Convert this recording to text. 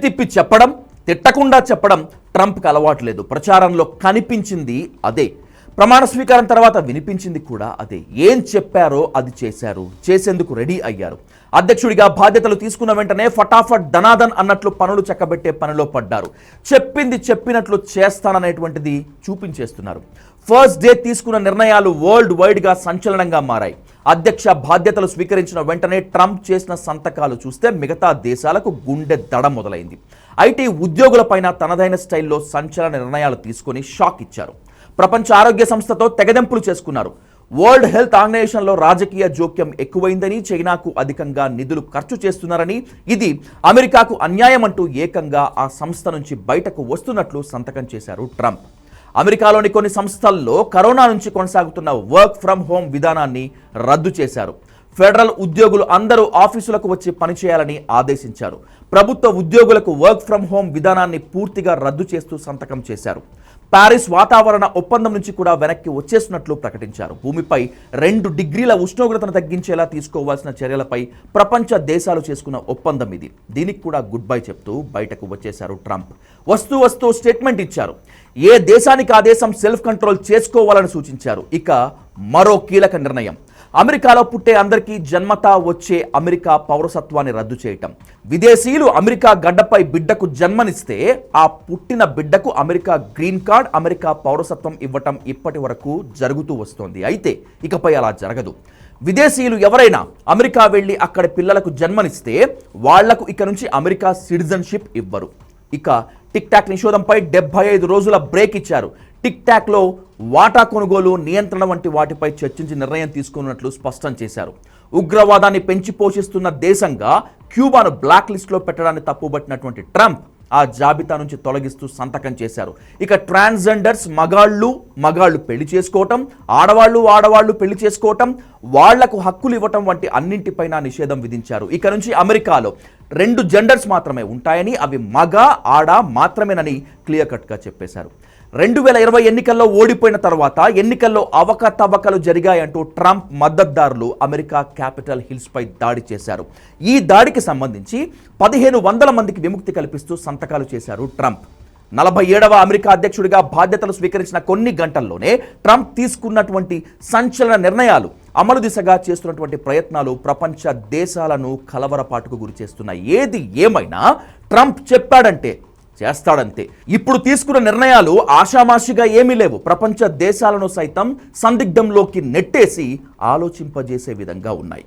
తిప్పి చెప్పడం, తిట్టకుండా చెప్పడం ట్రంప్కి అలవాటు లేదు. ప్రచారంలో కనిపించింది అదే, ప్రమాణ స్వీకారం తర్వాత వినిపించింది కూడా అదే. ఏం చెప్పారో అది చేశారు, చేసేందుకు రెడీ అయ్యారు. అధ్యక్షుడిగా బాధ్యతలు తీసుకున్న వెంటనే ఫటాఫట్ ధనాదన్ అన్నట్లు పనులు చక్కబెట్టే పనిలో పడ్డారు. చెప్పింది చెప్పినట్లు చేస్తాననేటువంటిది చూపించేస్తున్నారు. ఫస్ట్ డే తీసుకున్న నిర్ణయాలు వరల్డ్ వైడ్గా సంచలనంగా మారాయి. అధ్యక్ష బాధ్యతలు స్వీకరించిన వెంటనే ట్రంప్ చేసిన సంతకాలు చూస్తే మిగతా దేశాలకు గుండె దడ మొదలైంది. ఐటీ ఉద్యోగులపైన తనదైన స్టైల్లో సంచలన నిర్ణయాలు తీసుకొని షాక్ ఇచ్చారు. ప్రపంచ ఆరోగ్య సంస్థతో తెగదెంపులు చేసుకున్నారు. వరల్డ్ హెల్త్ ఆర్గనైజేషన్లో రాజకీయ జోక్యం ఎక్కువైందని, చైనాకు అధికంగా నిధులు ఖర్చు చేస్తున్నారని, ఇది అమెరికాకు అన్యాయం అంటూ ఏకంగా ఆ సంస్థ నుంచి బయటకు వస్తున్నట్లు సంతకం చేశారు ట్రంప్. అమెరికాలోని కొన్ని సంస్థల్లో కరోనా నుంచి కొనసాగుతున్న వర్క్ ఫ్రమ్ హోమ్ విధానాన్ని రద్దు చేశారు. ఫెడరల్ ఉద్యోగులు అందరూ ఆఫీసులకు వచ్చి పనిచేయాలని ఆదేశించారు. ప్రభుత్వ ఉద్యోగులకు వర్క్ ఫ్రమ్ హోమ్ విధానాన్ని పూర్తిగా రద్దు చేస్తూ సంతకం చేశారు. పారిస్ వాతావరణ ఒప్పందం నుంచి కూడా వెనక్కి వచ్చేసినట్లు ప్రకటించారు. భూమిపై 2 డిగ్రీల ఉష్ణోగ్రతను తగ్గించేలా తీసుకోవాల్సిన చర్యలపై ప్రపంచ దేశాలు చేసుకున్న ఒప్పందం ఇది. దీనికి కూడా గుడ్ బై చెప్తూ బయటకు వచ్చేశారు ట్రంప్. వస్తూ స్టేట్మెంట్ ఇచ్చారు. ఏ దేశానికి ఆ దేశం సెల్ఫ్ కంట్రోల్ చేసుకోవాలని సూచించారు. ఇక మరో కీలక నిర్ణయం, అమెరికాలో పుట్టే అందరికీ జన్మతా వచ్చే అమెరికా పౌరసత్వాన్ని రద్దు చేయటం. విదేశీయులు అమెరికా గడ్డపై బిడ్డకు జన్మనిస్తే ఆ పుట్టిన బిడ్డకు అమెరికా గ్రీన్ కార్డ్, అమెరికా పౌరసత్వం ఇవ్వటం ఇప్పటి వరకు జరుగుతూ వస్తోంది. అయితే ఇకపై అలా జరగదు. విదేశీయులు ఎవరైనా అమెరికా వెళ్ళి అక్కడ పిల్లలకు జన్మనిస్తే వాళ్లకు ఇక నుంచి అమెరికా సిటిజన్షిప్ ఇవ్వరు. ఇక టిక్ టాక్ నిషేధంపై 75 రోజుల బ్రేక్ ఇచ్చారు. టిక్ టాక్లో వాటా కొనుగోలు, నియంత్రణ వంటి వాటిపై చర్చించి నిర్ణయం తీసుకున్నట్లు స్పష్టం చేశారు. ఉగ్రవాదాన్ని పెంచి పోషిస్తున్న దేశంగా క్యూబాను బ్లాక్ లిస్ట్లో పెట్టడాన్ని తప్పుబట్టినటువంటి ట్రంప్ ఆ జాబితా నుంచి తొలగిస్తూ సంతకం చేశారు. ఇక ట్రాన్స్జెండర్స్, మగాళ్ళు పెళ్లి చేసుకోవటం, ఆడవాళ్ళు పెళ్లి చేసుకోవటం, వాళ్లకు హక్కులు ఇవ్వటం వంటి అన్నింటిపైన నిషేధం విధించారు. ఇక నుంచి అమెరికాలో 2 జెండర్స్ మాత్రమే ఉంటాయని, అవి మగ ఆడ మాత్రమేనని క్లియర్ కట్గా చెప్పేశారు. 2020 ఎన్నికల్లో ఓడిపోయిన తర్వాత ఎన్నికల్లో అవకతవకలు జరిగాయంటూ ట్రంప్ మద్దతుదారులు అమెరికా క్యాపిటల్ హిల్స్ పై దాడి చేశారు. ఈ దాడికి సంబంధించి 1500 మందికి విముక్తి కల్పిస్తూ సంతకాలు చేశారు ట్రంప్. 47వ అమెరికా అధ్యక్షుడిగా బాధ్యతలు స్వీకరించిన కొన్ని గంటల్లోనే ట్రంప్ తీసుకున్నటువంటి సంచలన నిర్ణయాలు, అమలు దిశగా చేస్తున్నటువంటి ప్రయత్నాలు ప్రపంచ దేశాలను కలవరపాటుకు గురి చేస్తున్నాయి. ఏది ఏమైనా ట్రంప్ చెప్పాడంటే చేస్తాడంతే. ఇప్పుడు తీసుకున్న నిర్ణయాలు ఆషామాషిగా ఏమీ లేవు. ప్రపంచ దేశాలను సైతం సందిగ్ధంలోకి నెట్టేసి ఆలోచింపజేసే విధంగా ఉన్నాయి.